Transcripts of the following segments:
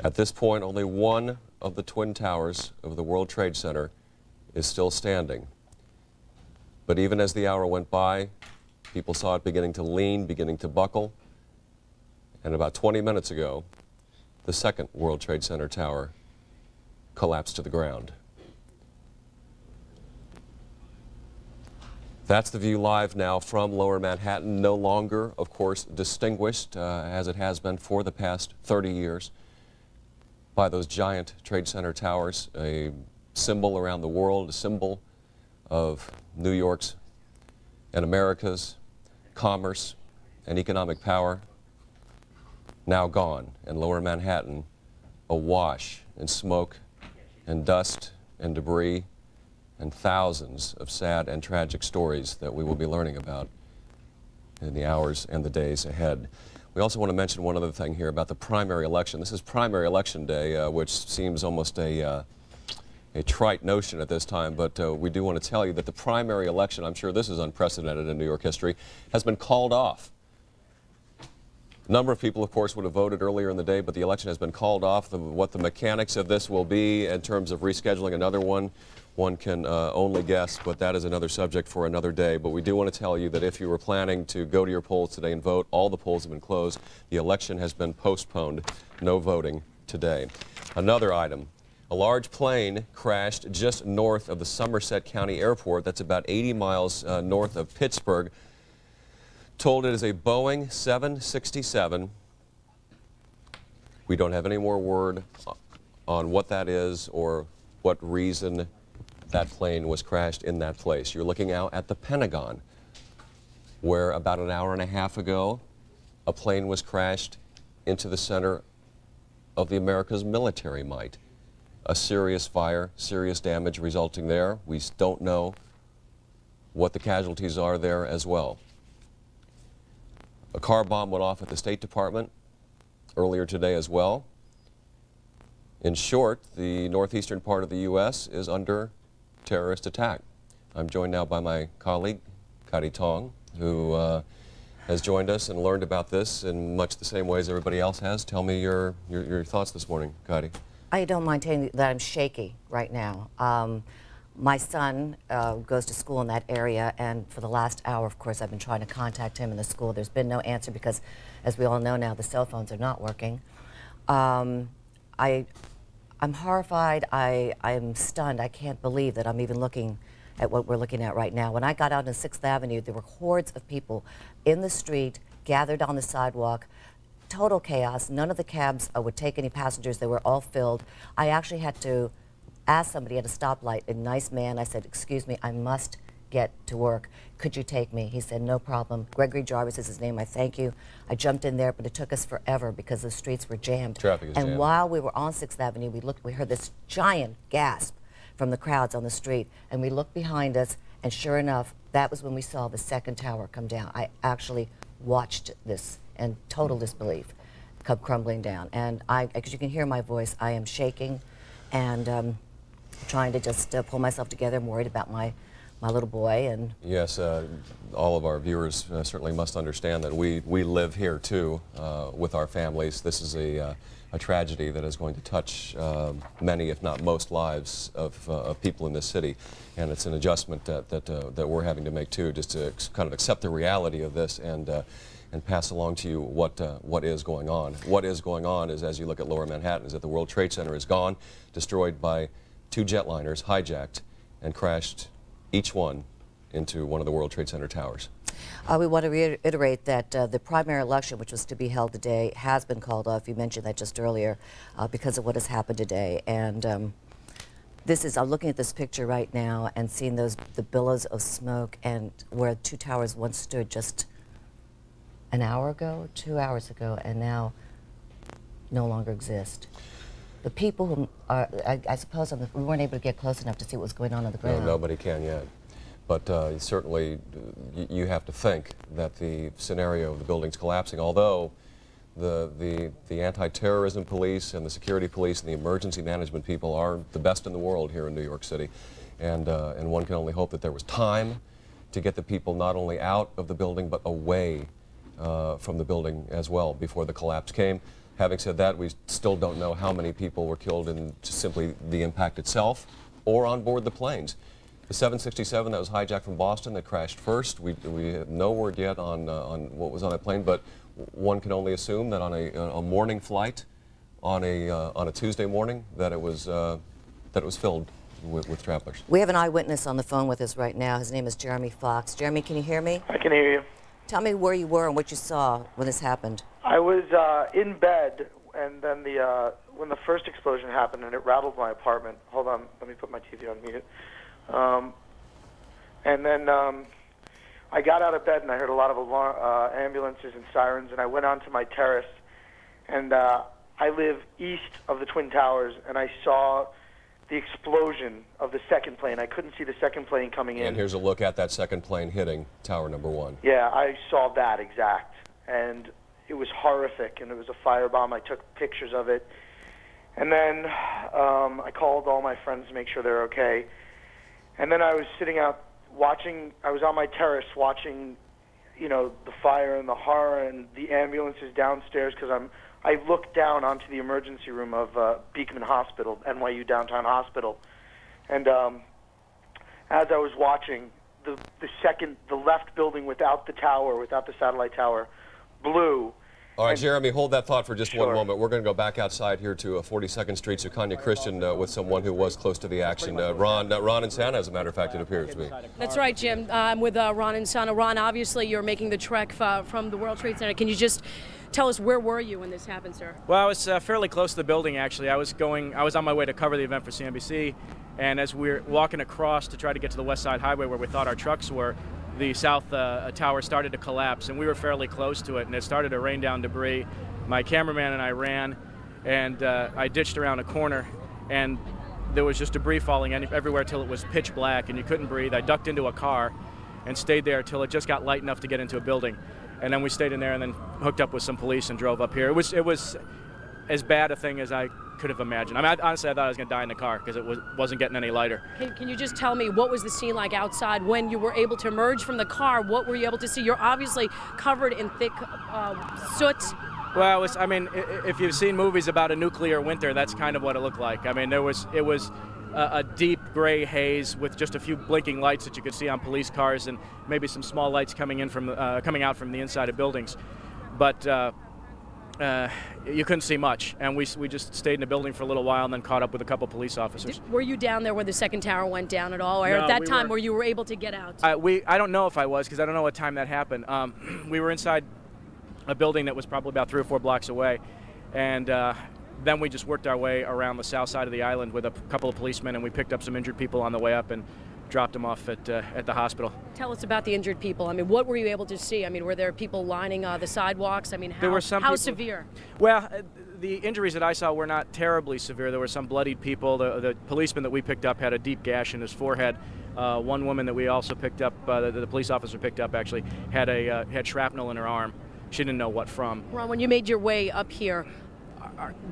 At this point, only one of the twin towers of the World Trade Center is still standing. But even as the hour went by, people saw it beginning to lean, beginning to buckle. And about 20 minutes ago, the second World Trade Center tower collapsed to the ground. That's the view live now from Lower Manhattan, no longer, of course, distinguished, as it has been for the past 30 years, by those giant Trade Center towers, a symbol around the world, a symbol of New York's and America's commerce and economic power, now gone, and Lower Manhattan awash in smoke and dust and debris and thousands of sad and tragic stories that we will be learning about in the hours and the days ahead. We also want to mention one other thing here about the primary election. This is primary election day, which seems almost a trite notion at this time, but we do want to tell you that the primary election, I'm sure this is unprecedented in New York history, has been called off. A number of people, of course, would have voted earlier in the day, but the election has been called off. What the mechanics of this will be in terms of rescheduling another one can only guess, but that is another subject for another day. But we do want to tell you that if you were planning to go to your polls today and vote, all the polls have been closed. The election has been postponed. No voting today. Another item. A large plane crashed just north of the Somerset County Airport. That's about 80 miles north of Pittsburgh. Told it is a Boeing 767. We don't have any more word on what that is or what reason that plane was crashed in that place. You're looking out at the Pentagon, where about an hour and a half ago, a plane was crashed into the center of the America's military might. A serious fire, serious damage resulting there. We don't know what the casualties are there as well. A car bomb went off at the State Department earlier today as well. In short, the northeastern part of the U.S. is under terrorist attack. I'm joined now by my colleague, Kari Tong, who has joined us and learned about this in much the same way as everybody else has. Tell me your thoughts this morning, Kari. I don't mind telling you that I'm shaky right now. My son goes to school in that area, and for the last hour, of course, I've been trying to contact him in the school. There's been no answer because, as we all know now, the cell phones are not working. I'm horrified. I'm stunned. I can't believe that I'm even looking at what we're looking at right now. When I got out on 6th Avenue, there were hordes of people in the street, gathered on the sidewalk. Total chaos. None of the cabs would take any passengers. They were all filled. I actually had to ask somebody at a stoplight, a nice man. I said, "Excuse me, I must get to work. Could you take me?" He said, "No problem." Gregory Jarvis is his name. I thank you. I jumped in there, but it took us forever because the streets were jammed. Traffic is jammed. And while we were on 6th Avenue, we heard this giant gasp from the crowds on the street, and we looked behind us, and sure enough, that was when we saw the second tower come down. I actually watched this in total disbelief come crumbling down. And because you can hear my voice, I am shaking and trying to just pull myself together. I'm worried about my little boy. And yes, all of our viewers certainly must understand that we live here too with our families. This is a tragedy that is going to touch many, if not most, lives of people in this city, and it's an adjustment that we're having to make too, just to kind of accept the reality of this and pass along to you what is going on. What is going on is, as you look at Lower Manhattan, is that the World Trade Center is gone, destroyed by 2 jetliners, hijacked and crashed, each one into one of the World Trade Center towers. We want to reiterate that the primary election, which was to be held today, has been called off. You mentioned that just earlier because of what has happened today. And I'm looking at this picture right now and seeing the billows of smoke, and where 2 towers once stood just an hour ago, 2 hours ago, and now no longer exist. The people who are, I suppose, we weren't able to get close enough to see what was going on the ground. No, nobody can yet. But certainly you have to think that the scenario of the buildings collapsing, although the anti-terrorism police and the security police and the emergency management people are the best in the world here in New York City, and one can only hope that there was time to get the people not only out of the building but away from the building as well before the collapse came. Having said that, we still don't know how many people were killed in just simply the impact itself or on board the planes. The 767 that was hijacked from Boston that crashed first, we have no word yet on what was on that plane, but one can only assume that on a morning flight on a Tuesday morning that it was filled with travelers. We have an eyewitness on the phone with us right now. His name is Jeremy Fox. Jeremy, can you hear me? I can hear you. Tell me where you were and what you saw when this happened. I was in bed, and then when the first explosion happened, and it rattled my apartment. Hold on, let me put my TV on mute. And then I got out of bed, and I heard a lot of ambulances and sirens, and I went onto my terrace, and I live east of the Twin Towers, and I saw the explosion of the second plane. I couldn't see the second plane coming in. And here's a look at that second plane hitting tower number 1. Yeah, I saw that exact, and it was horrific, and it was a firebomb. I took pictures of it, and then I called all my friends to make sure they're okay, and then I was sitting out watching. I was on my terrace watching, the fire and the horror and the ambulances downstairs, because I looked down onto the emergency room of Beekman Hospital, NYU Downtown Hospital, and as I was watching, the left building without the satellite tower, blew. All right, Jeremy, hold that thought for just Sure. one moment. We're going to go back outside here to 42nd Street, Sukanya Christian, with someone who was close to the action. Ron in Santa, as a matter of fact, it appears to be. That's right, Jim. I'm with Ron in Santa. Ron, obviously, you're making the trek from the World Trade Center. Can you just tell us where were you when this happened, sir? Well, I was fairly close to the building, actually. I was on my way to cover the event for CNBC, and as we were walking across to try to get to the West Side Highway where we thought our trucks were, the south tower started to collapse, and we were fairly close to it, and it started to rain down debris. My cameraman and I ran, and I ditched around a corner, and there was just debris falling everywhere till it was pitch black, and you couldn't breathe. I ducked into a car and stayed there till it just got light enough to get into a building. And then we stayed in there and then hooked up with some police and drove up here. It was as bad a thing as I could have imagined. I mean, honestly, I thought I was going to die in the car because it wasn't getting any lighter. Can you just tell me what was the scene like outside when you were able to emerge from the car? What were you able to see? You're obviously covered in thick soot. Well, if you've seen movies about a nuclear winter, that's kind of what it looked like. I mean, it was a deep gray haze with just a few blinking lights that you could see on police cars and maybe some small lights coming out from the inside of buildings. But you couldn't see much, and we just stayed in the building for a little while and then caught up with a couple police officers. Were you down there when the second tower went down at all, or No, at that we time weren't. where you were able to get out? I don't know if I was, because I don't know what time that happened. We were inside a building that was probably about 3 or 4 blocks away, and then we just worked our way around the south side of the island with a couple of policemen, and we picked up some injured people on the way up and dropped them off at the hospital. Tell us about the injured people. I mean, what were you able to see? I mean, were there people lining the sidewalks? I mean, There were some how people- severe? Well, the injuries that I saw were not terribly severe. There were some bloodied people. The policeman that we picked up had a deep gash in his forehead. One woman that we also picked up, the police officer picked up actually, had shrapnel in her arm. She didn't know what from. Ron, when you made your way up here,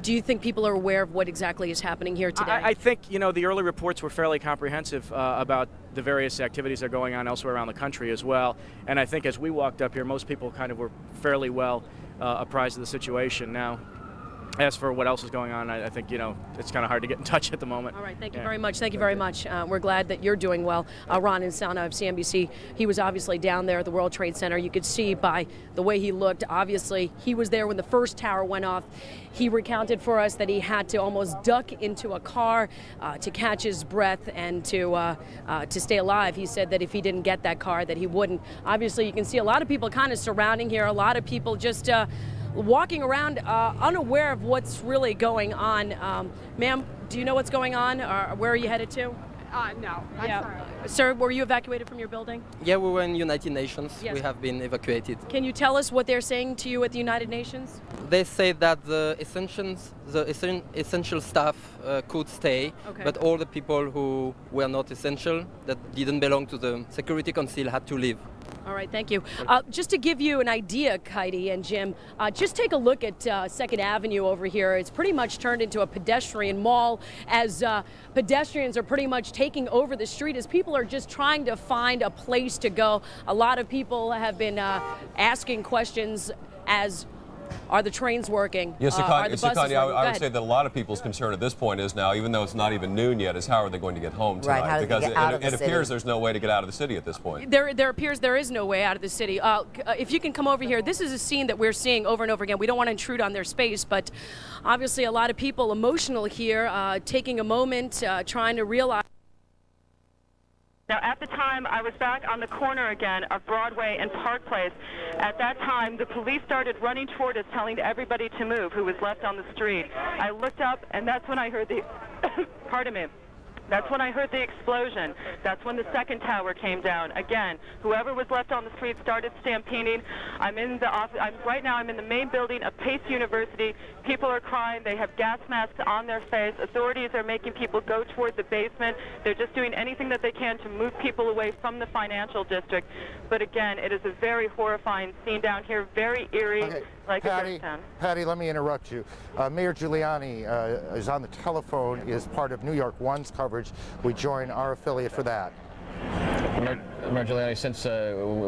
do you think people are aware of what exactly is happening here today? I think, the early reports were fairly comprehensive about the various activities that are going on elsewhere around the country as well. And I think as we walked up here, most people kind of were fairly well apprised of the situation. Now, as for what else is going on, I think, it's kind of hard to get in touch at the moment. All right, thank you very much. Thank you very much. We're glad that you're doing well. Ron in Santa of CNBC, he was obviously down there at the World Trade Center. You could see by the way he looked, obviously, he was there when the first tower went off. He recounted for us that he had to almost duck into a car to catch his breath and to stay alive. He said that if he didn't get that car, that he wouldn't. Obviously, you can see a lot of people kind of surrounding here, a lot of people just walking around unaware of what's really going on. Ma'am, do you know what's going on, or where are you headed to? No, I'm sorry. Sir, were you evacuated from your building? Yeah, we were in United Nations. Yes. We have been evacuated. Can you tell us what they're saying to you at the United Nations? They say that the essential staff could stay, Okay. but all the people who were not essential, that didn't belong to the Security Council, had to leave. All right, thank you. Just to give you an idea, Kaidi and Jim, just take a look at 2nd Avenue over here. It's pretty much turned into a pedestrian mall as pedestrians are pretty much taking over the street as people are just trying to find a place to go. A lot of people have been asking questions as Are the trains working? Yes, Are the buses working? I would say that a lot of people's concern at this point is now, even though it's not even noon yet, is how are they going to get home tonight? Right, how do they because get out of the it appears city? there's no way to get out of the city at this point. There appears there is no way out of the city. If you can come over here, this is a scene that we're seeing over and over again. We don't want to intrude on their space, but obviously a lot of people emotional here, taking a moment, trying to realize. Now, at the time, I was back on the corner again of Broadway and Park Place. At that time, the police started running toward us, telling everybody to move who was left on the street. I looked up, and that's when I heard the, pardon me, that's when I heard the explosion. That's when the second tower came down. Again, whoever was left on the street started stampeding. I'm in the office. Right now, I'm in the main building of Pace University. People are crying. They have gas masks on their face. Authorities are making people go toward the basement. They're just doing anything that they can to move people away from the financial district. But again, it is a very horrifying scene down here, very eerie, Okay, like a ghost town. Patty, let me interrupt you. Mayor Giuliani is on the telephone, is part of New York One's coverage. We join our affiliate for that. Mayor Giuliani, since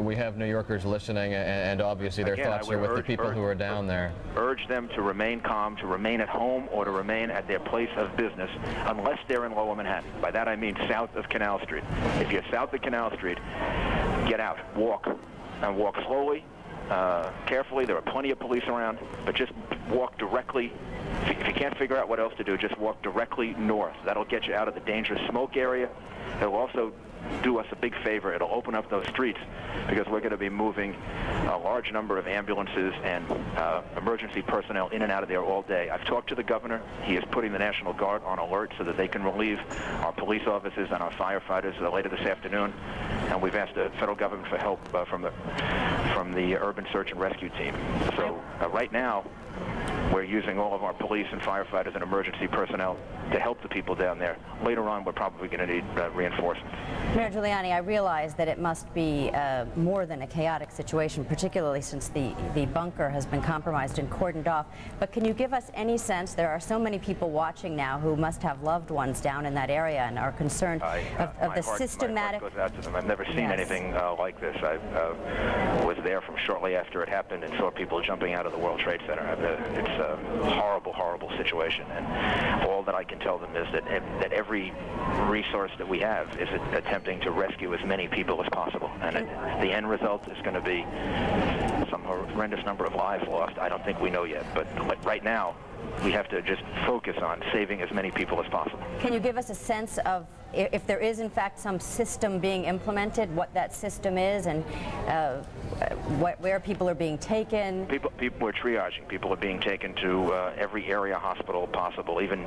we have New Yorkers listening, and obviously their thoughts are with the people who are down there. Urge them to remain calm, to remain at home, or to remain at their place of business, unless they're in Lower Manhattan. By that I mean south of Canal Street. If you're south of Canal Street, get out, walk, and walk slowly, carefully. There are plenty of police around, but just walk directly. If you can't figure out what else to do, just walk directly north. That'll get you out of the dangerous smoke area. It'll also do us a big favor. It'll open up those streets, because we're going to be moving a large number of ambulances and emergency personnel in and out of there all day. I've talked to the governor. He is putting the National Guard on alert so that they can relieve our police officers and our firefighters later this afternoon. And we've asked the federal government for help from the urban search and rescue team. So right now, we're using all of our police and firefighters and emergency personnel to help the people down there. Later on, we're probably going to need reinforcements. Mayor Giuliani, I realize that it must be more than a chaotic situation, particularly since the bunker has been compromised and cordoned off. But can you give us any sense? There are so many people watching now who must have loved ones down in that area and are concerned of the systematic. My heart goes out to them. I've never seen anything like this. I was there from shortly after it happened and saw people jumping out of the World Trade Center. It's a horrible, horrible situation, and all that I can tell them is that every resource that we have is attempting to rescue as many people as possible, and the end result is going to be some horrendous number of lives lost. I don't think we know yet, but right now we have to just focus on saving as many people as possible. Can you give us a sense of if there is in fact some system being implemented, what that system is, and where people are being taken? People are triaging. People are being taken to every area hospital possible, even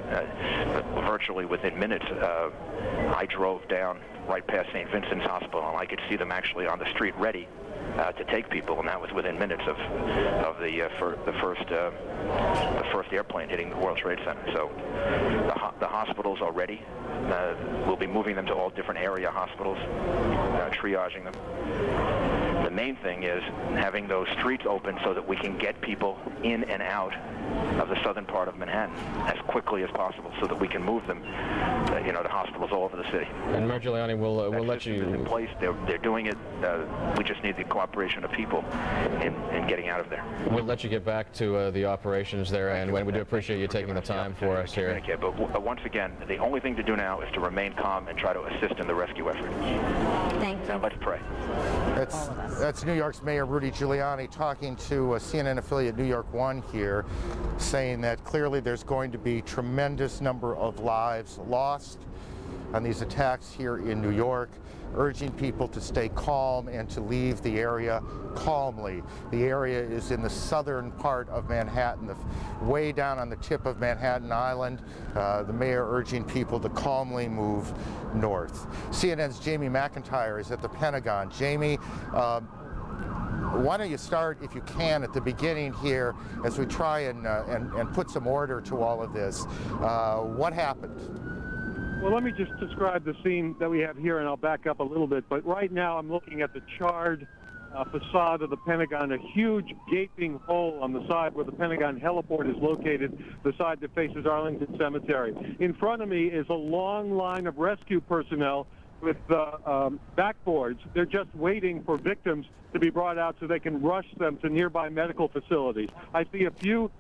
virtually within minutes. I drove down right past St. Vincent's Hospital, and I could see them actually on the street ready to take people, and that was within minutes of the first airplane hitting the World Trade Center. So the hospitals are ready. We'll be moving them to all different area hospitals, triaging them. The main thing is having those streets open so that we can get people in and out of the southern part of Manhattan as quickly as possible, so that we can move them, to hospitals all over the city. And Mayor Giuliani, we'll let you. Is in place. They're doing it. We just need the cooperation of people in getting out of there. We'll let you get back to the operations there, and we do appreciate you taking the time for us here. But once again, the only thing to do now is to remain calm and try to assist in the rescue effort. Thank you. Now let's pray. That's New York's Mayor Rudy Giuliani talking to a CNN affiliate New York One here, saying that clearly there's going to be tremendous number of lives lost on these attacks here in New York, urging people to stay calm and to leave the area calmly. The area is in the southern part of Manhattan, way down on the tip of Manhattan Island. The mayor urging people to calmly move north. CNN's Jamie McIntyre is at the Pentagon. Jamie, why don't you start, if you can, at the beginning here as we try and put some order to all of this. What happened? Well, let me just describe the scene that we have here, and I'll back up a little bit. But right now I'm looking at the charred facade of the Pentagon, a huge gaping hole on the side where the Pentagon heliport is located, the side that faces Arlington Cemetery. In front of me is a long line of rescue personnel with backboards. They're just waiting for victims to be brought out so they can rush them to nearby medical facilities. I see a few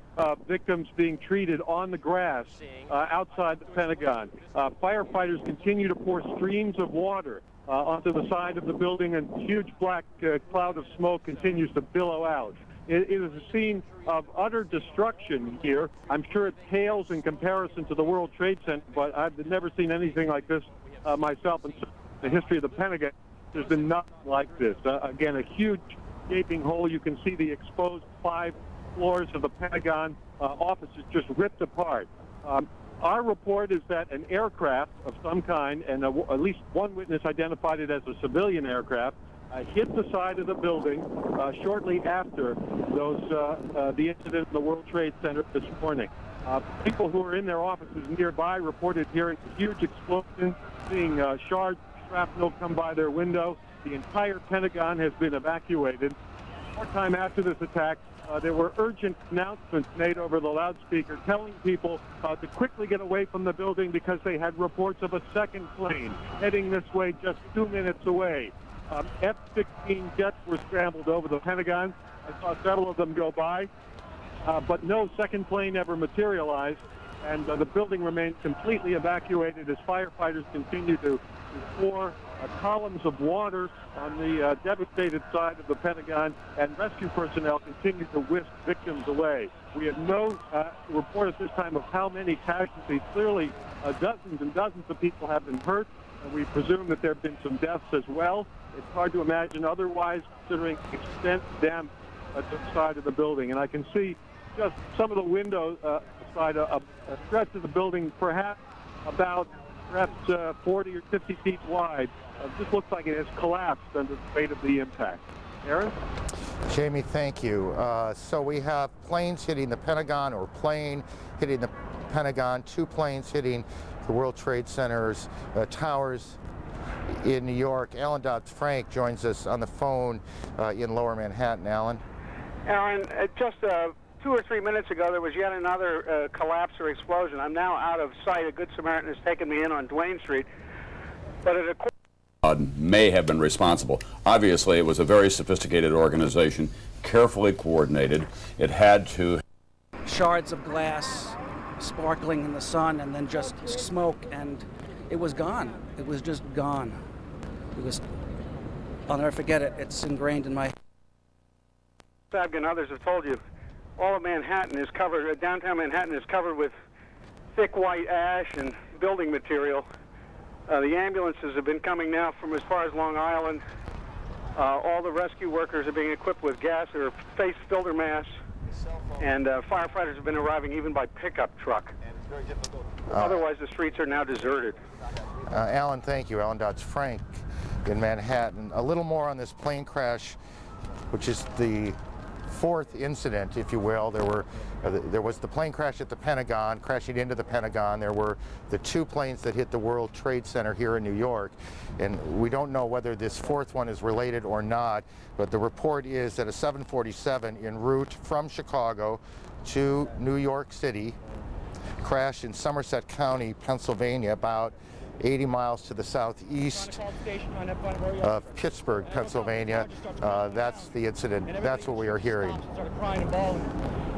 victims being treated on the grass outside the Pentagon. Firefighters continue to pour streams of water onto the side of the building, and huge black cloud of smoke continues to billow out. It is a scene of utter destruction here. I'm sure it pales in comparison to the World Trade Center, but I've never seen anything like this myself in the history of the Pentagon. There's been nothing like this. Again, a huge gaping hole. You can see the exposed 5 floors of the Pentagon offices just ripped apart. Our report is that an aircraft of some kind, and at least one witness identified it as a civilian aircraft, hit the side of the building shortly after the incident in the World Trade Center this morning. People who were in their offices nearby reported hearing a huge explosion, seeing shards of shrapnel come by their window. The entire Pentagon has been evacuated. More time after this attack, there were urgent announcements made over the loudspeaker telling people to quickly get away from the building because they had reports of a second plane heading this way just 2 minutes away. F-16 jets were scrambled over the Pentagon. I saw several of them go by, but no second plane ever materialized, and the building remains completely evacuated as firefighters continue to pour columns of water on the devastated side of the Pentagon, and rescue personnel continue to whisk victims away. We have no report at this time of how many casualties. Clearly, dozens and dozens of people have been hurt, and we presume that there have been some deaths as well. It's hard to imagine otherwise, considering extent damage at the side of the building. And I can see just some of the windows side, a stretch of the building, perhaps 40 or 50 feet wide. Just looks like it has collapsed under the weight of the impact. Aaron? Jamie, thank you. So we have planes hitting the Pentagon, or plane hitting the Pentagon, 2 planes hitting the World Trade Center's towers in New York. Alan Dodd-Frank joins us on the phone in Lower Manhattan. Alan? Aaron, just 2 or 3 minutes ago, there was yet another collapse or explosion. I'm now out of sight. A Good Samaritan has taken me in on Duane Street. But at a may have been responsible. Obviously, it was a very sophisticated organization, carefully coordinated. It had to... Shards of glass sparkling in the sun, and then just smoke, and it was gone. It was just gone. It was... I'll never forget it. It's ingrained in my... Sabg and others have told you, all of Manhattan is covered, downtown Manhattan is covered with thick white ash and building material. The ambulances have been coming now from as far as Long Island. All the rescue workers are being equipped with gas or face filter masks, and firefighters have been arriving even by pickup truck. Otherwise, the streets are now deserted. Alan, thank you. Alan Dodd-Frank in Manhattan. A little more on this plane crash, which is the 4th incident, if you will. There was the plane crash at the Pentagon, crashing into the Pentagon. There were the 2 planes that hit the World Trade Center here in New York. And we don't know whether this 4th one is related or not, but the report is that a 747 en route from Chicago to New York City crashed in Somerset County, Pennsylvania, about 80 miles to the southeast of Pittsburgh, Pennsylvania. That's the incident. That's what we are hearing. Started crying and bawling.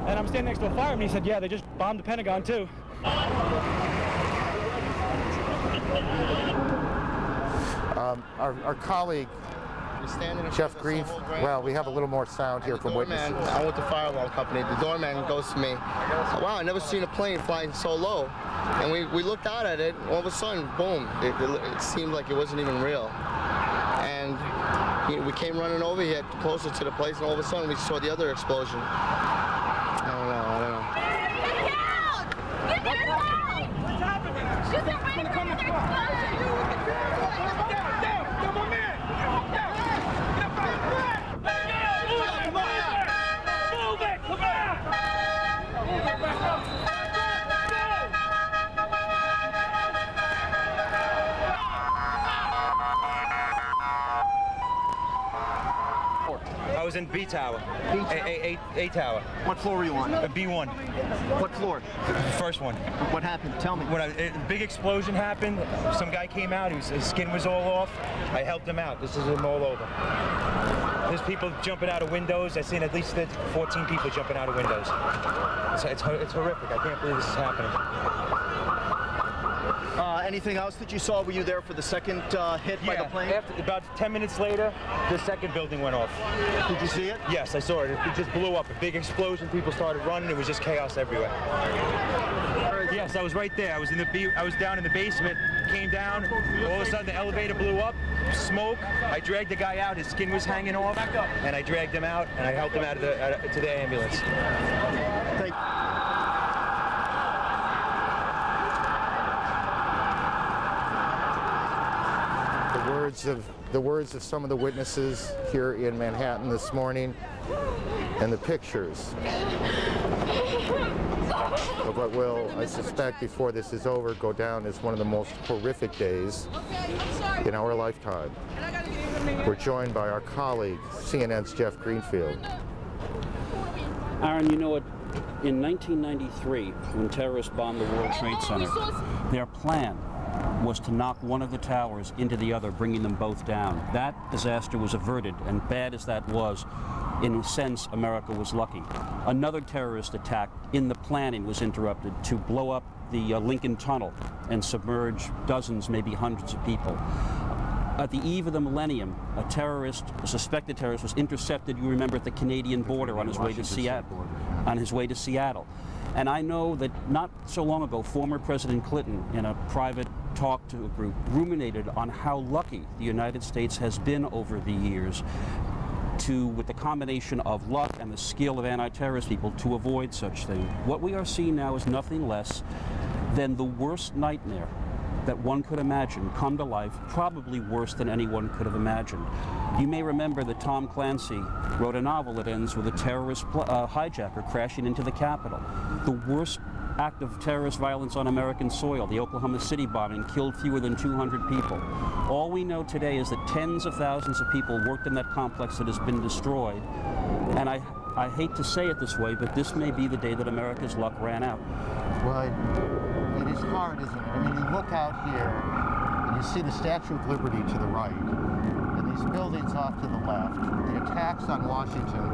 And I'm standing next to a fireman. He said, yeah, they just bombed the Pentagon, too. Our colleague, Jeff Green, well, we have a little more sound here from witnesses. I'm with the fire alarm company. The doorman goes to me, wow, I never seen a plane flying so low. And we looked out at it, all of a sudden, boom, it seemed like it wasn't even real. And we came running over here closer to the place, and all of a sudden we saw the other explosion. I don't know. Get down! What's happening? She's waiting for another explosion! I was in B tower. A tower. What floor were you on? B1. What floor? First one. What happened? Tell me. When a big explosion happened, some guy came out. His skin was all off. I helped him out. This is him all over. There's people jumping out of windows. I've seen at least 14 people jumping out of windows. It's horrific. I can't believe this is happening. Anything else that you saw? Were you there for the second hit by the plane? About 10 minutes later, the second building went off. Did you see it? Yes, I saw it. It just blew up. A big explosion. People started running. It was just chaos everywhere. Yes, I was right there. I was down in the basement. Came down. All of a sudden, the elevator blew up. Smoke. I dragged the guy out. His skin was hanging off. And I dragged him out, and I helped him out to the ambulance. The words of some of the witnesses here in Manhattan this morning, and the pictures of what will, I suspect, before this is over, go down as one of the most horrific days in our lifetime. We're joined by our colleague, CNN's Jeff Greenfield. Aaron, you know what? In 1993, when terrorists bombed the World Trade Center, their plan was to knock one of the towers into the other, bringing them both down. That disaster was averted, and bad as that was, in a sense, America was lucky. Another terrorist attack in the planning was interrupted to blow up the Lincoln Tunnel and submerge dozens, maybe hundreds of people. At the eve of the millennium, a suspected terrorist, was intercepted, you remember, at the Canadian border on his way to Seattle. And I know that not so long ago, former President Clinton, in a private talk to a group, ruminated on how lucky the United States has been over the years with the combination of luck and the skill of anti-terrorist people, to avoid such things. What we are seeing now is nothing less than the worst nightmare that one could imagine come to life, probably worse than anyone could have imagined. You may remember that Tom Clancy wrote a novel that ends with a terrorist hijacker crashing into the Capitol. The worst act of terrorist violence on American soil, the Oklahoma City bombing, killed fewer than 200 people. All we know today is that tens of thousands of people worked in that complex that has been destroyed. And I hate to say it this way, but this may be the day that America's luck ran out. Well, it is hard, isn't it? I mean, you look out here and you see the Statue of Liberty to the right and these buildings off to the left, the attacks on Washington.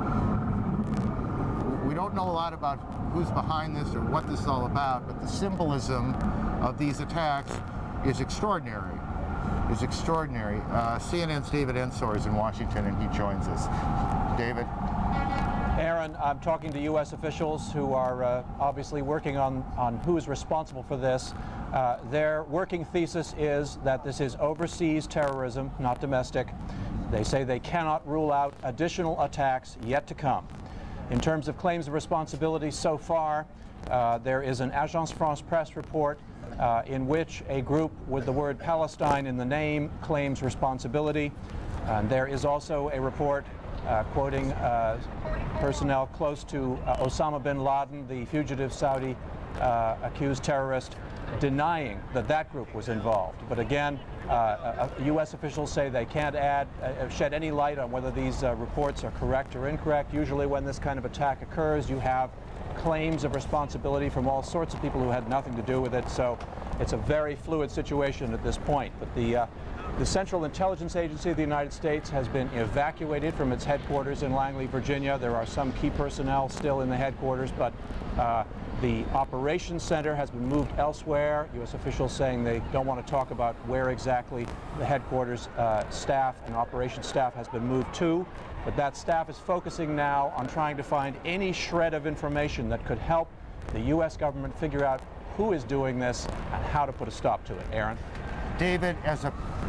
We don't know a lot about who's behind this or what this is all about, but the symbolism of these attacks is extraordinary. CNN's David Ensor is in Washington, and he joins us. David? Aaron, I'm talking to U.S. officials who are obviously working on who is responsible for this. Their working thesis is that this is overseas terrorism, not domestic. They say they cannot rule out additional attacks yet to come. In terms of claims of responsibility so far, there is an Agence France-Presse report in which a group with the word Palestine in the name claims responsibility. And there is also a report quoting personnel close to Osama bin Laden, the fugitive Saudi accused terrorist, denying that group was involved. But again, U.S. officials say they can't shed any light on whether these reports are correct or incorrect. Usually when this kind of attack occurs, you have claims of responsibility from all sorts of people who had nothing to do with it. So it's a very fluid situation at this point. But the Central Intelligence Agency of the United States has been evacuated from its headquarters in Langley, Virginia. There are some key personnel still in the headquarters, but the operations center has been moved elsewhere. U.S. officials saying they don't want to talk about where exactly the headquarters staff and operations staff has been moved to, but that staff is focusing now on trying to find any shred of information that could help the U.S. government figure out who is doing this and how to put a stop to it. Aaron? David,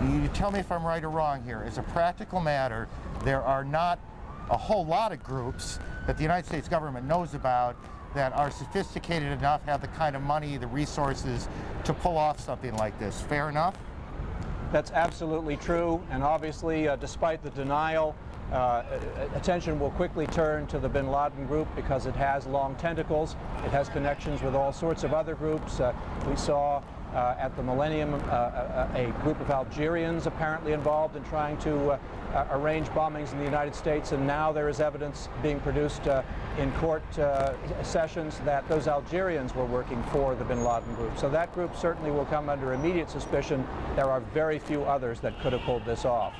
you tell me if I'm right or wrong here. As a practical matter, there are not a whole lot of groups that the United States government knows about that are sophisticated enough, have the kind of money, the resources to pull off something like this. Fair enough? That's absolutely true, and obviously, despite the denial, attention will quickly turn to the bin Laden group because it has long tentacles. It has connections with all sorts of other groups. We saw At the Millennium, a group of Algerians apparently involved in trying to arrange bombings in the United States, and now there is evidence being produced in court sessions that those Algerians were working for the bin Laden group. So that group certainly will come under immediate suspicion. There are very few others that could have pulled this off.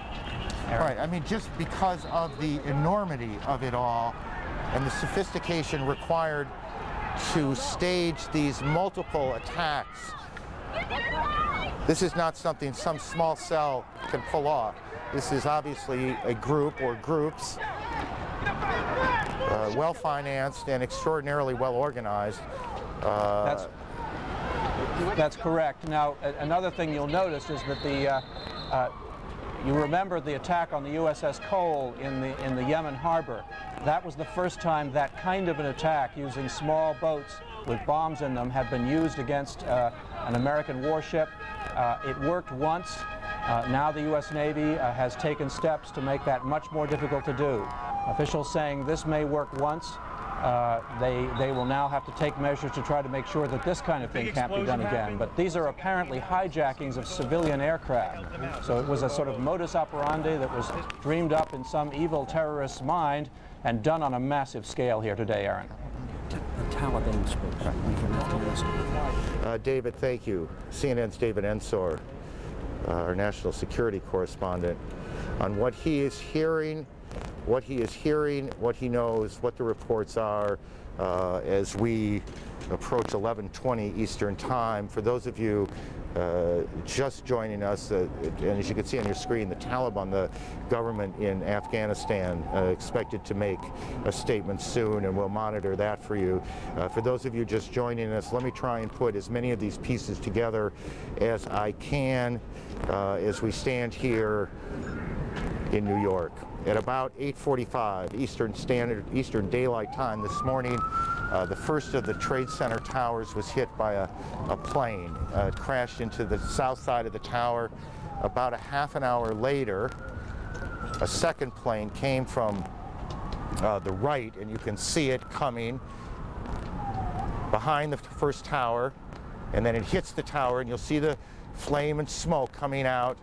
Right, I mean, just because of the enormity of it all and the sophistication required to stage these multiple attacks, this is not something some small cell can pull off. This is obviously a group or groups, well-financed and extraordinarily well-organized. That's correct. Now, another thing you'll notice is that you remember the attack on the USS Cole in the Yemen harbor. That was the first time that kind of an attack using small boats with bombs in them had been used against an American warship. It worked once. Now the U.S. Navy has taken steps to make that much more difficult to do. Officials saying this may work once. They will now have to take measures to try to make sure that this kind of thing can't be done again. But these are apparently hijackings of civilian aircraft. So it was a sort of modus operandi that was dreamed up in some evil terrorist's mind and done on a massive scale here today, Aaron. The Taliban spokesman. David, thank you. CNN's David Ensor, our national security correspondent, on what he is hearing, what he knows, what the reports are as we approach 11:20 Eastern Time. For those of you just joining us, and as you can see on your screen, the Taliban, the government in Afghanistan, expected to make a statement soon, and we'll monitor that for you. For those of you just joining us, let me try and put as many of these pieces together as I can as we stand here in New York. At about 8:45 Eastern Daylight Time this morning, the first of the Trade Center towers was hit by a plane. It crashed into the south side of the tower. About a half an hour later, a second plane came from the right, and you can see it coming behind the first tower, and then it hits the tower, and you'll see the flame and smoke coming out,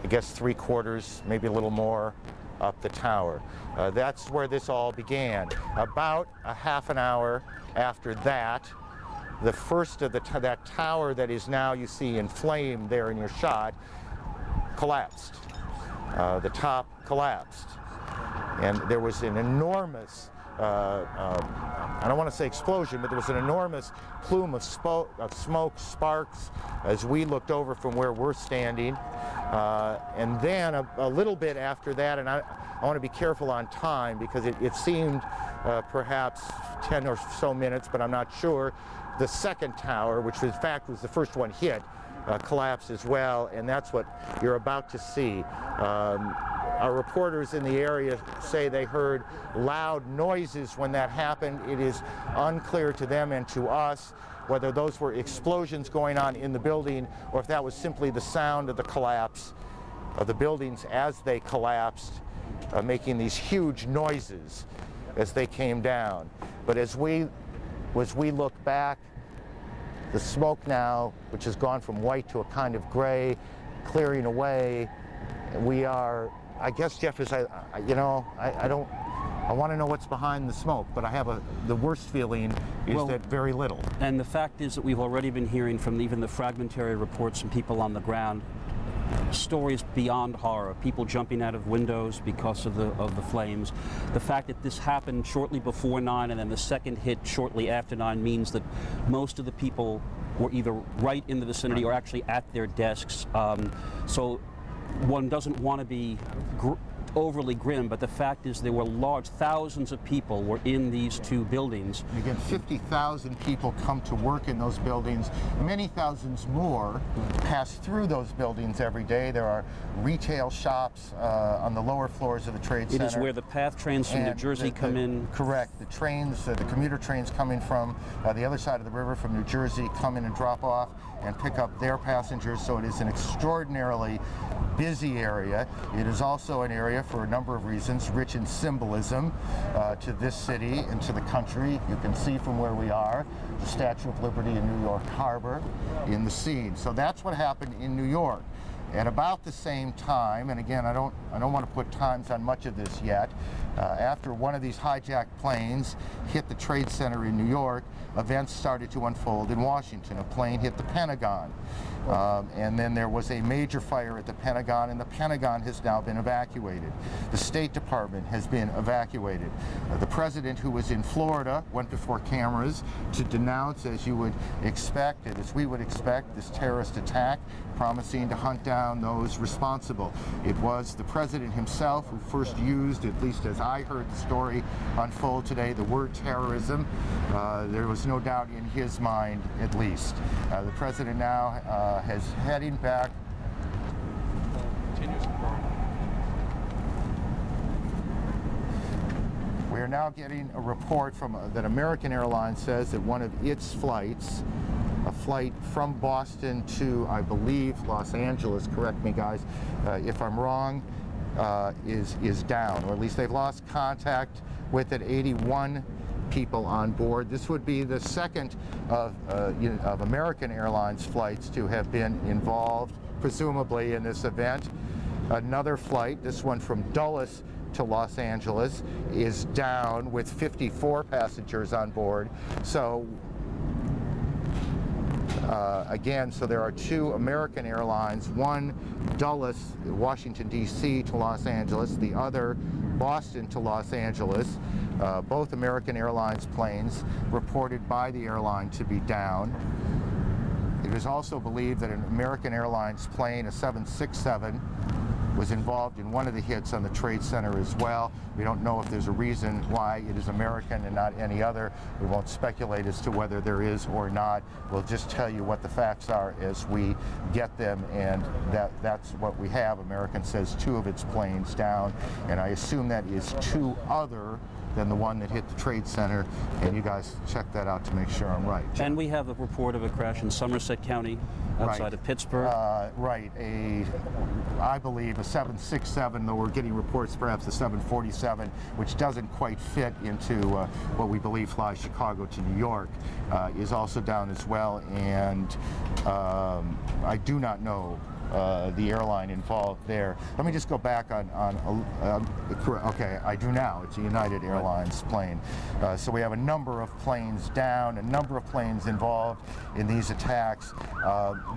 I guess 3/4, maybe a little more, up the tower. That's where this all began. About a half an hour after that, the first of that tower that is now, you see in flame there in your shot, collapsed. The top collapsed. And there was an enormous, I don't want to say explosion, but there was an enormous plume of smoke, sparks, as we looked over from where we're standing. And then a little bit after that, and I want to be careful on time because it seemed perhaps 10 or so minutes, but I'm not sure. The second tower, which in fact was the first one hit, collapsed as well, and that's what you're about to see. Our reporters in the area say they heard loud noises when that happened. It is unclear to them and to us whether those were explosions going on in the building or if that was simply the sound of the collapse of the buildings as they collapsed, making these huge noises as they came down. But as we look back, the smoke now, which has gone from white to a kind of gray, clearing away, we are, I guess, Jeff, I want to know what's behind the smoke, but I have the worst feeling is that very little. And the fact is that we've already been hearing from even the fragmentary reports from people on the ground, stories beyond horror, people jumping out of windows because of the flames. The fact that this happened shortly before 9 and then the second hit shortly after 9 means that most of the people were either right in the vicinity or actually at their desks. So one doesn't want to be overly grim, but the fact is there were thousands of people were in these two buildings. Again, 50,000 people come to work in those buildings. Many thousands more pass through those buildings every day. There are retail shops on the lower floors of the Trade Center. It is where the PATH trains from New Jersey come in. Correct. The trains, the commuter trains coming from the other side of the river from New Jersey come in and drop off and pick up their passengers. So it is an extraordinarily busy area. It is also an area, for a number of reasons, rich in symbolism to this city and to the country. You can see from where we are the Statue of Liberty in New York Harbor in the scene. So that's what happened in New York. At about the same time, and again, I don't want to put times on much of this yet, after one of these hijacked planes hit the Trade Center in New York, events started to unfold in Washington. A plane hit the Pentagon. And then there was a major fire at the Pentagon, and the Pentagon has now been evacuated. The State Department has been evacuated. The president, who was in Florida, went before cameras to denounce, as you would expect, and as we would expect, this terrorist attack, promising to hunt down those responsible. It was the president himself who first used, at least as I heard the story unfold today, the word terrorism. There was no doubt in his mind, at least. The president now has heading back. We are now getting a report from that American Airlines says that one of its flights, a flight from Boston to, I believe, Los Angeles, correct me guys if I'm wrong, is down, or at least they've lost contact with it. 81 people on board. This would be the second of American Airlines flights to have been involved, presumably, in this event. Another flight, this one from Dulles to Los Angeles, is down with 54 passengers on board. So again, so there are two American Airlines, one Dulles, Washington, D.C. to Los Angeles, the other Boston to Los Angeles. Both American Airlines planes reported by the airline to be down. It is also believed that an American Airlines plane, a 767, was involved in one of the hits on the Trade Center as well. We don't know if there's a reason why it is American and not any other. We won't speculate as to whether there is or not. We'll just tell you what the facts are as we get them, and that's what we have. American says two of its planes down, and I assume that is two other than the one that hit the Trade Center, and you guys check that out to make sure I'm right. And we have a report of a crash in Somerset County outside of Pittsburgh. Right, I believe a 767, though we're getting reports perhaps a 747, which doesn't quite fit into what we believe flies Chicago to New York, is also down as well, and I do not know the airline involved there. Let me just go back okay, I do now. It's a United Airlines plane. So we have a number of planes down, a number of planes involved in these attacks.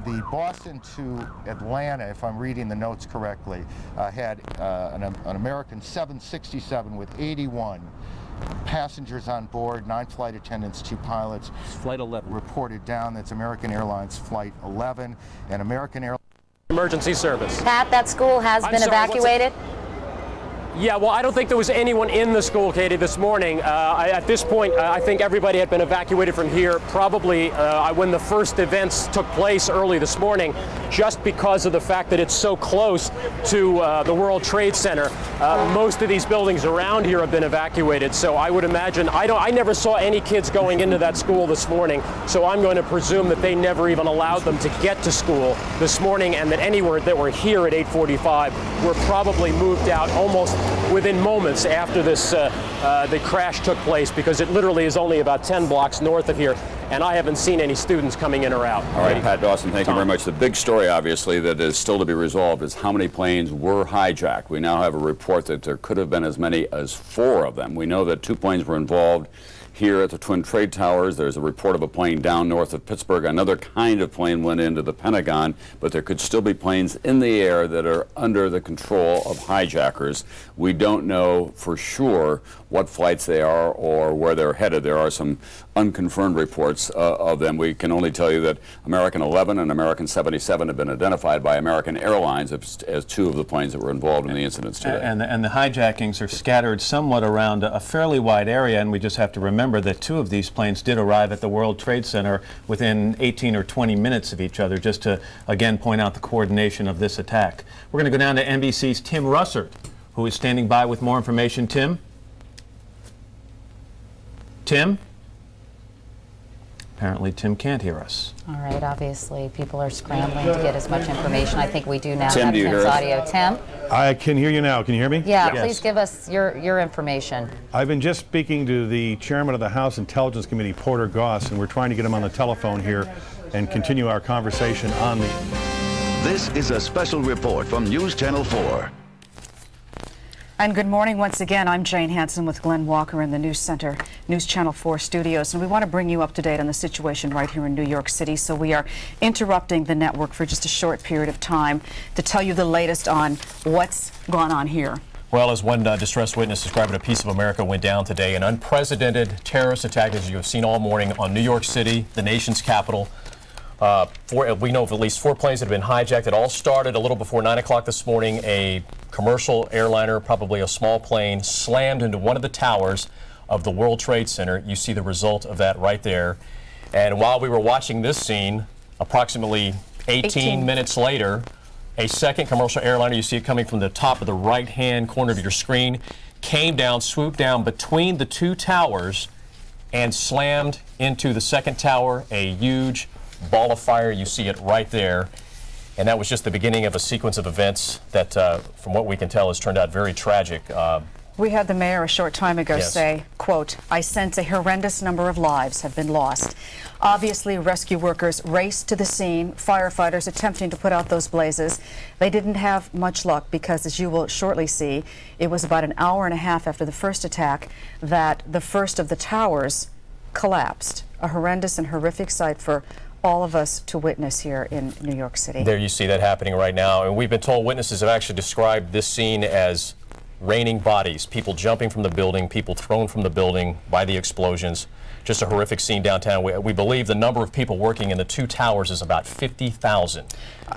The Boston to Atlanta, if I'm reading the notes correctly, had an American 767 with 81 passengers on board, 9 flight attendants, 2 pilots. Flight 11. Reported down. That's American Airlines Flight 11. And American Airlines Emergency service. Pat, that school has been evacuated? Yeah, well, I don't think there was anyone in the school, Katie, this morning. At this point, I think everybody had been evacuated from here probably when the first events took place early this morning, just because of the fact that it's so close to the World Trade Center. Most of these buildings around here have been evacuated, so I would imagine, I never saw any kids going into that school this morning, so I'm going to presume that they never even allowed them to get to school this morning, and that anywhere that were here at 8:45 were probably moved out almost within moments after this the crash took place, because it literally is only about 10 blocks north of here, and I haven't seen any students coming in or out. All right, Pat Dawson, thank you very much. The big story, obviously, that is still to be resolved is how many planes were hijacked. We now have a report that there could have been as many as 4 of them. We know that 2 planes were involved here at the Twin Trade Towers. There's a report of a plane down north of Pittsburgh. Another kind of plane went into the Pentagon, but there could still be planes in the air that are under the control of hijackers. We don't know for sure what flights they are or where they're headed. There are some unconfirmed reports of them. We can only tell you that American 11 and American 77 have been identified by American Airlines as 2 of the planes that were involved in the incidents today. And the hijackings are scattered somewhat around a fairly wide area, and we just have to remember that 2 of these planes did arrive at the World Trade Center within 18 or 20 minutes of each other, just to again point out the coordination of this attack. We're going to go down to NBC's Tim Russert, who is standing by with more information. Tim? apparently Tim can't hear us. All right, obviously people are scrambling to get as much information. I think we do now Tim, have do you Tim's hear us? audio. Tim? I can hear you now. Can you hear me? Yeah, Yes. please give us your information. I've been just speaking to the chairman of the House Intelligence Committee, Porter Goss, and we're trying to get him on the telephone here and continue our conversation on the... This is a special report from News Channel 4. And good morning once again. I'm Jane Hansen with Glenn Walker in the News Center, News Channel 4 studios, and we want to bring you up to date on the situation right here in New York City. So we are interrupting the network for just a short period of time to tell you the latest on what's gone on here. Well, as one distressed witness described it, a piece of America went down today. An unprecedented terrorist attack, as you have seen all morning, on New York City, the nation's capital. We know of at least 4 planes that have been hijacked. It all started a little before 9 o'clock this morning. A commercial airliner, probably a small plane, slammed into one of the towers of the World Trade Center. You see the result of that right there. And while we were watching this scene, approximately 18 minutes later, a second commercial airliner, you see it coming from the top of the right-hand corner of your screen, came down, swooped down between the two towers and slammed into the second tower, a huge ball of fire. You see it right there. And that was just the beginning of a sequence of events that, from what we can tell, has turned out very tragic. We had the mayor a short time ago Yes. say, quote, "I sense a horrendous number of lives have been lost." Obviously, rescue workers raced to the scene, firefighters attempting to put out those blazes. They didn't have much luck because, as you will shortly see, it was about an hour and a half after the first attack that the first of the towers collapsed. A horrendous and horrific sight for all of us to witness here in New York City. There you see that happening right now. And we've been told witnesses have actually described this scene as raining bodies, people jumping from the building, people thrown from the building by the explosions. Just a horrific scene downtown. We believe the number of people working in the two towers is about 50,000.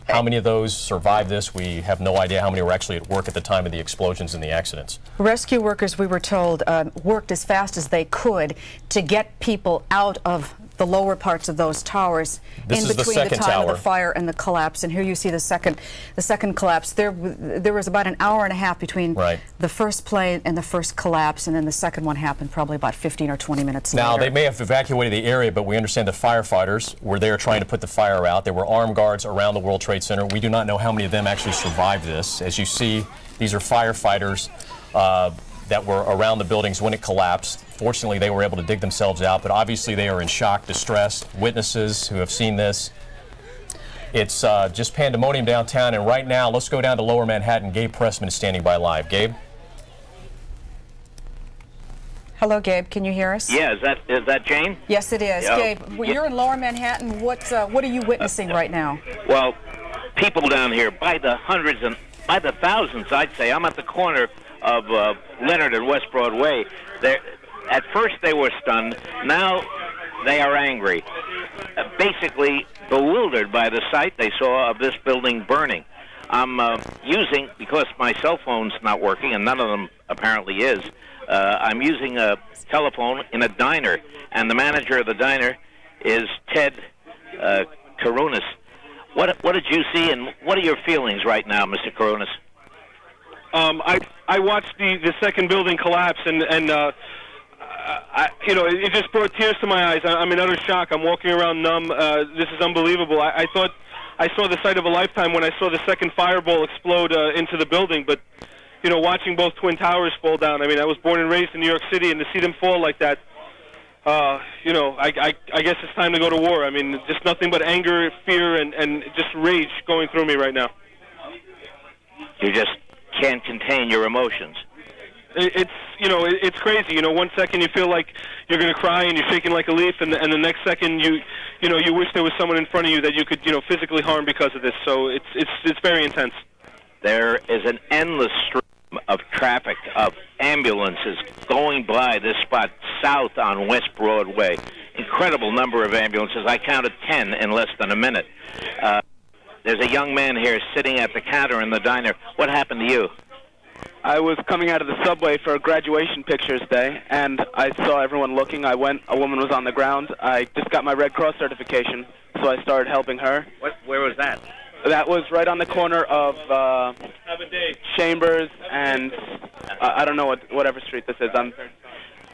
How many of those survived this? We have no idea how many were actually at work at the time of the explosions and the accidents. Rescue workers, we were told, worked as fast as they could to get people out of the lower parts of those towers This in is the between the second time tower. of the fire and the collapse. And here you see the second collapse. There was about an hour and a half between the first plane and the first collapse, and then the second one happened probably about 15 or 20 minutes Now, later. they may have evacuated the area, but we understand that firefighters were there trying to put the fire out. There were armed guards around the World Trade Center. We do not know how many of them actually survived this. As you see, these are firefighters that were around the buildings when it collapsed. Fortunately, they were able to dig themselves out, but obviously they are in shock, distress. Witnesses who have seen this. It's just pandemonium downtown, and right now, let's go down to Lower Manhattan. Gabe Pressman is standing by live. Gabe? Hello, Gabe. Can you hear us? Yeah, is that Jane? Yes, it is. Yeah. Gabe, you're in Lower Manhattan. What are you witnessing right now? Well, people down here by the hundreds and by the thousands, I'd say. I'm at the corner of Leonard and West Broadway. At first they were stunned. Now they are angry. Basically bewildered by the sight they saw of this building burning. I'm using, because my cell phone's not working, and none of them apparently is, I'm using a telephone in a diner, and the manager of the diner is Ted Karunas. What did you see, and what are your feelings right now, Mr. Karunas? I watched the second building collapse, and it just brought tears to my eyes. I'm in utter shock. I'm walking around numb. This is unbelievable. I thought I saw the sight of a lifetime when I saw the second fireball explode into the building. But, watching both Twin Towers fall down, I was born and raised in New York City, and to see them fall like that, I guess it's time to go to war. Just nothing but anger, fear, and just rage going through me right now. You just can't contain your emotions. It's crazy. 1 second you feel like you're going to cry and you're shaking like a leaf, and the next second you wish there was someone in front of you that you could physically harm because of this. So it's very intense. There is an endless stream of traffic, of ambulances going by this spot south on West Broadway. Incredible number of ambulances. I counted 10 in less than a minute. There's a young man here sitting at the counter in the diner. What happened to you? I was coming out of the subway for a graduation pictures day, and I saw everyone looking. I went. A woman was on the ground. I just got my Red Cross certification, so I started helping her. Where was that? That was right on the corner of Chambers and I don't know whatever street this is.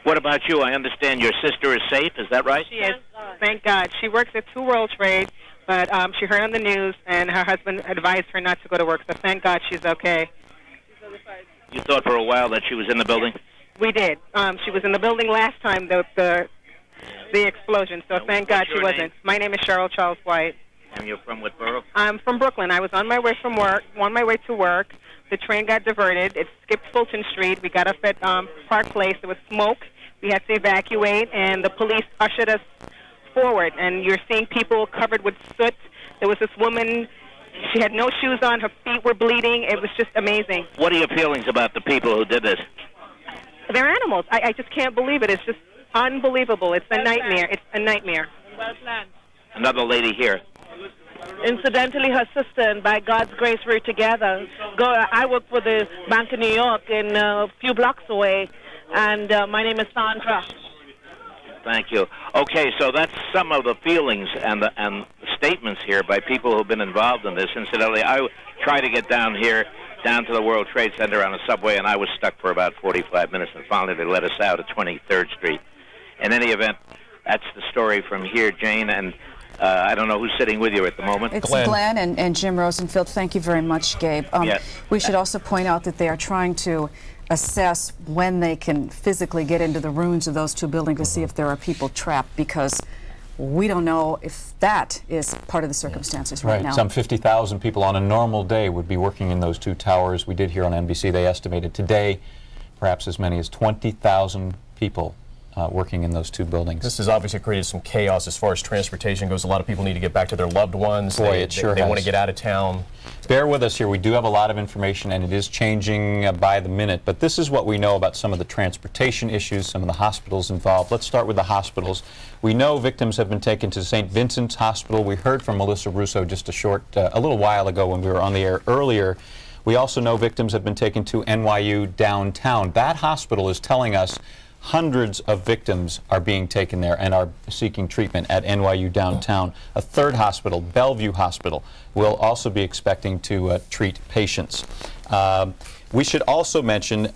What about you? I understand your sister is safe. Is that right? She is. thank God. She works at 2 World Trade, but she heard on the news, and her husband advised her not to go to work, so thank God she's okay. You thought for a while that she was in the building? We did. She was in the building last time, the explosion, so thank God she wasn't. My name is Cheryl Charles White. And you're from what borough? I'm from Brooklyn. I was on my way to work. The train got diverted. It skipped Fulton Street. We got up at Park Place. There was smoke. We had to evacuate, and the police ushered us forward. And you're seeing people covered with soot. There was this woman. She had no shoes on. Her feet were bleeding. It was just amazing. What are your feelings about the people who did this? They're animals. I just can't believe it. It's just unbelievable. It's a nightmare. It's a nightmare. Another lady here. Incidentally, her sister, and by God's grace, we're together. I work for the Bank of New York, and a few blocks away, and my name is Sandra. Thank you. Okay, so that's some of the feelings and the statements here by people who've been involved in this. Incidentally, I tried to get down to the World Trade Center on a subway, and I was stuck for about 45 minutes, and finally they let us out at 23rd Street. In any event, that's the story from here, Jane, and I don't know who's sitting with you at the moment. It's Glenn and Jim Rosenfield. Thank you very much, Gabe. Yes. We should also point out that they are trying to assess when they can physically get into the ruins of those 2 buildings to see if there are people trapped, because we don't know if that is part of the circumstances right now. Some 50,000 people on a normal day would be working in those 2 towers. We did hear on NBC, they estimated today perhaps as many as 20,000 people working in those 2 buildings. This has obviously created some chaos as far as transportation goes. A lot of people need to get back to their loved ones. Boy, it sure They has. want to get out of town. Bear with us here. We do have a lot of information, and it is changing by the minute. But this is what we know about some of the transportation issues, some of the hospitals involved. Let's start with the hospitals. We know victims have been taken to St. Vincent's Hospital. We heard from Melissa Russo just a little while ago when we were on the air earlier. We also know victims have been taken to NYU downtown. That hospital is telling us hundreds of victims are being taken there and are seeking treatment at NYU downtown. A 3rd hospital, Bellevue Hospital, will also be expecting to treat patients. We should also mention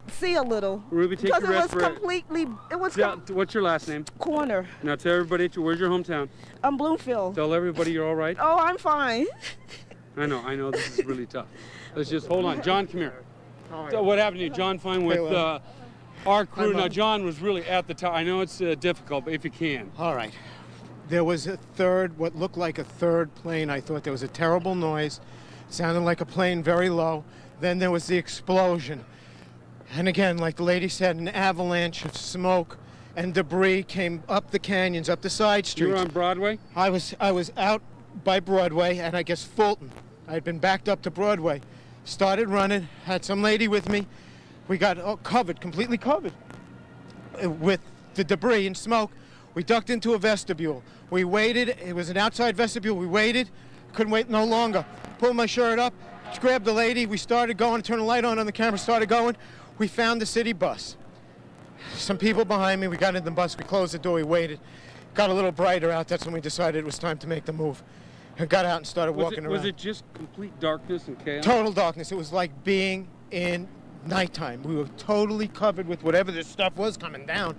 see a little. Ruby, take because your it was respirator. completely, it was What's your last name? Corner. Now tell everybody, where's your hometown? Bloomfield. Tell everybody you're all right. Oh, I'm fine. I know, this is really tough. Let's just hold on. John, come here. So what happened to you? John Fine with our crew. Now, John was really at the top. I know it's difficult, but if you can. All right. There was what looked like a 3rd plane. I thought there was a terrible noise. Sounded like a plane very low. Then there was the explosion. And again, like the lady said, an avalanche of smoke and debris came up the canyons, up the side streets. You were on Broadway? I was out by Broadway, and I guess Fulton. I had been backed up to Broadway. Started running, had some lady with me. We got covered, completely covered with the debris and smoke. We ducked into a vestibule. We waited. It was an outside vestibule. We waited. Couldn't wait no longer. Pulled my shirt up, grabbed the lady. We started going, turned the light on the camera, started going. We found the city bus. Some people behind me. We got in the bus. We closed the door. We waited. Got a little brighter out. That's when we decided it was time to make the move. I got out and started walking around. Was it just complete darkness and chaos? Total darkness. It was like being in nighttime. We were totally covered with whatever this stuff was coming down.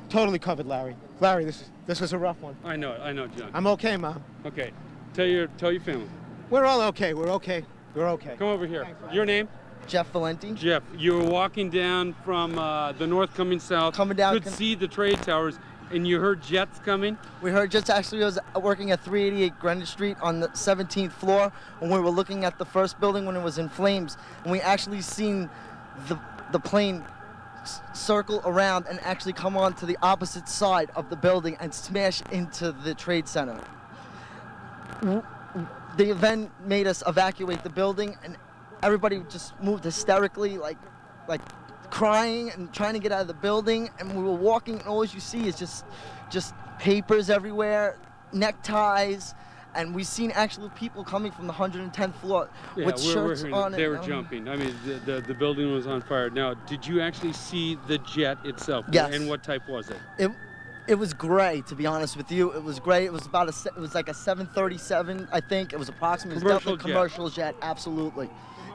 Totally covered, Larry. Larry, this was a rough one. I know, John. I'm okay, Mom. Okay. Tell your family. We're all okay. We're okay. We're okay. Come over here. Your name? Jeff Valenti. Jeff, you were walking down from the north coming south. Coming down. Could see the trade towers. And you heard jets coming? We heard jets. Actually, I was working at 388 Greenwich Street on the 17th floor when we were looking at the first building when it was in flames. And we actually seen the plane circle around and actually come on to the opposite side of the building and smash into the trade center. The event made us evacuate the building, and everybody just moved hysterically, like crying and trying to get out of the building. And we were walking, and all you see is just papers everywhere, neckties, and we seen actual people coming from the 110th floor with shirts on. They were jumping. I mean, the building was on fire. Now, did you actually see the jet itself? Yes. And what type was it? It was gray, to be honest with you. It was gray. It was like a 737, I think. It was approximately commercial jet. Absolutely.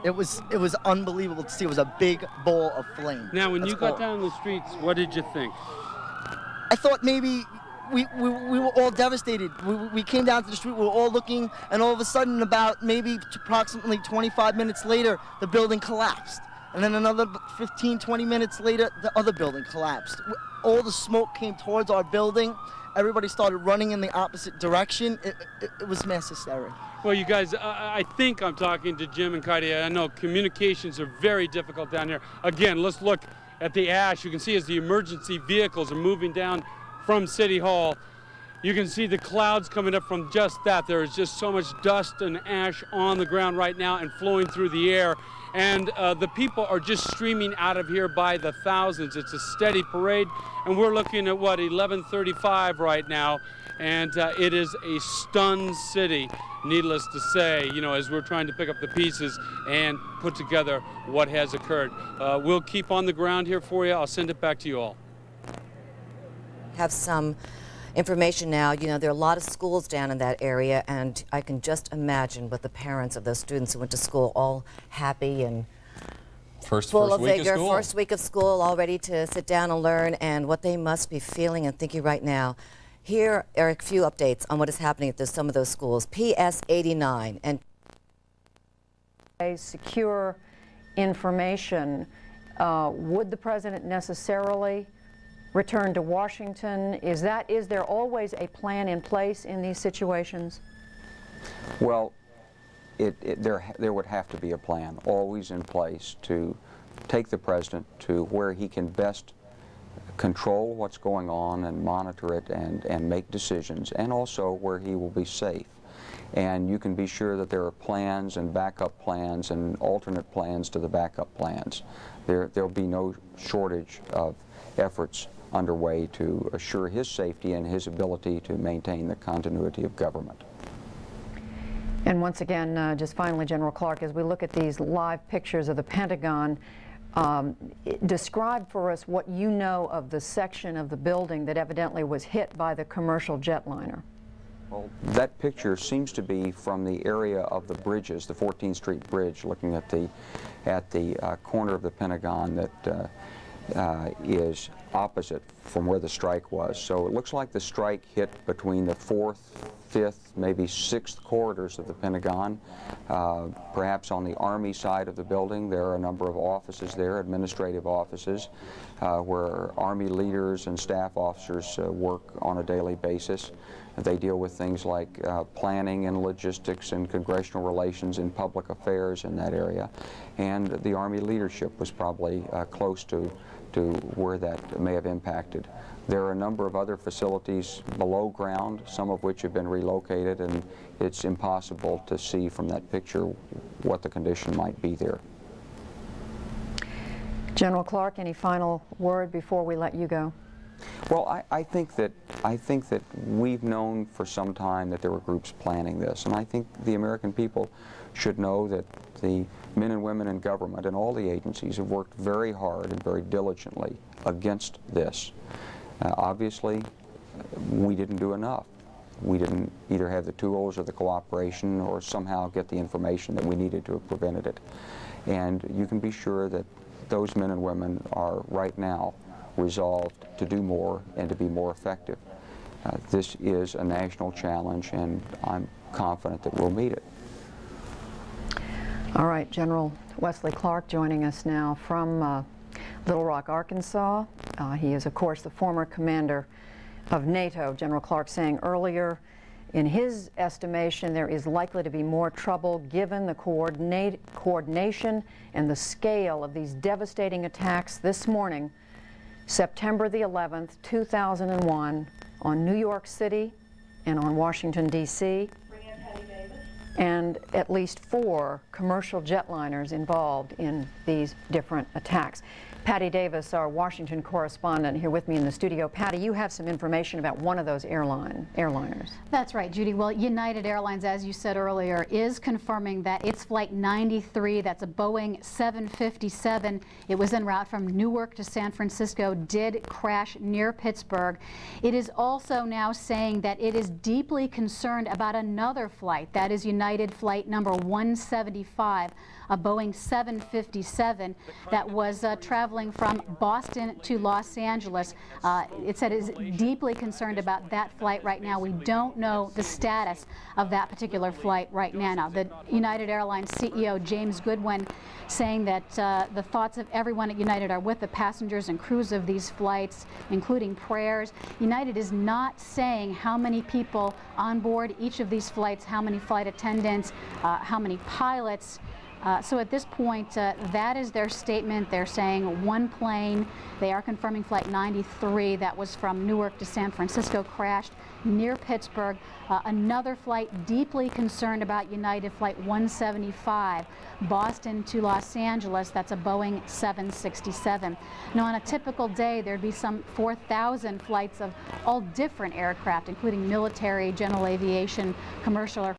It was unbelievable to see. It was a big ball of flame. Now, when you got down the streets, what did you think? I thought maybe we were all devastated. We came down to the street, we were all looking, and all of a sudden, about maybe approximately 25 minutes later, the building collapsed. And then another 15, 20 minutes later, the other building collapsed. All the smoke came towards our building. Everybody started running in the opposite direction. It was mass hysteria. Well, you guys, I think I'm talking to Jim and Kaidi. I know communications are very difficult down here. Again, let's look at the ash. You can see as the emergency vehicles are moving down from City Hall, you can see the clouds coming up from just that. There is just so much dust and ash on the ground right now and flowing through the air. And the people are just streaming out of here by the thousands. It's a steady parade, and we're looking at, what, 11:35 right now, and it is a stunned city, needless to say, you know, as we're trying to pick up the pieces and put together what has occurred. We'll keep on the ground here for you. I'll send it back to you all. Have some information now. You know, there are a lot of schools down in that area, and I can just imagine what the parents of those students who went to school all happy and full of vigor, first week of school, all ready to sit down and learn, and what they must be feeling and thinking right now. Here are a few updates on what is happening at some of those schools. PS 89 and secure information. Would the president necessarily return to Washington? Is there always a plan in place in these situations? Well, there would have to be a plan always in place to take the president to where he can best control what's going on and monitor it and make decisions, and also where he will be safe. And you can be sure that there are plans and backup plans and alternate plans to the backup plans. There'll be no shortage of efforts underway to assure his safety and his ability to maintain the continuity of government. And once again, just finally, General Clark, as we look at these live pictures of the Pentagon, describe for us what you know of the section of the building that evidently was hit by the commercial jetliner. Well, that picture seems to be from the area of the bridges, the 14th Street Bridge, looking at the corner of the Pentagon that is opposite from where the strike was. So it looks like the strike hit between the 4th, 5th, maybe 6th corridors of the Pentagon. Perhaps on the Army side of the building, there are a number of offices there, administrative offices, where Army leaders and staff officers work on a daily basis. They deal with things like planning and logistics and congressional relations and public affairs in that area. And the Army leadership was probably close to where that may have impacted. There are a number of other facilities below ground, some of which have been relocated, and it's impossible to see from that picture what the condition might be there. General Clark, any final word before we let you go? Well, I think that we've known for some time that there were groups planning this, and I think the American people should know that the men and women in government and all the agencies have worked very hard and very diligently against this. Obviously, we didn't do enough. We didn't either have the tools or the cooperation or somehow get the information that we needed to have prevented it. And you can be sure that those men and women are right now resolved to do more and to be more effective. This is a national challenge, and I'm confident that we'll meet it. All right, General Wesley Clark joining us now from Little Rock, Arkansas. He is, of course, the former commander of NATO. General Clark saying earlier, in his estimation, there is likely to be more trouble given the coordination and the scale of these devastating attacks this morning, September the 11th, 2001, on New York City and on Washington, D.C., and at least 4 commercial jetliners involved in these different attacks. Patty Davis, our Washington correspondent, here with me in the studio. Patty, you have some information about one of those airliners. That's right, Judy. Well, United Airlines, as you said earlier, is confirming that its Flight 93, that's a Boeing 757, it was en route from Newark to San Francisco, did crash near Pittsburgh. It is also now saying that it is deeply concerned about another flight, that is United Flight number 175, a Boeing 757 that was traveling traveling from Boston to Los Angeles. It said is deeply concerned about that flight right now. We don't know the status of that particular flight right now. Now, the United Airlines CEO, James Goodwin, saying that the thoughts of everyone at United are with the passengers and crews of these flights, including prayers. United is not saying how many people on board each of these flights, how many flight attendants, how many pilots. So at this point, that is their statement. They're saying one plane. They are confirming Flight 93 that was from Newark to San Francisco crashed near Pittsburgh. Another flight deeply concerned about United, Flight 175, Boston to Los Angeles. That's a Boeing 767. Now, on a typical day, there'd be some 4,000 flights of all different aircraft, including military, general aviation, commercial, or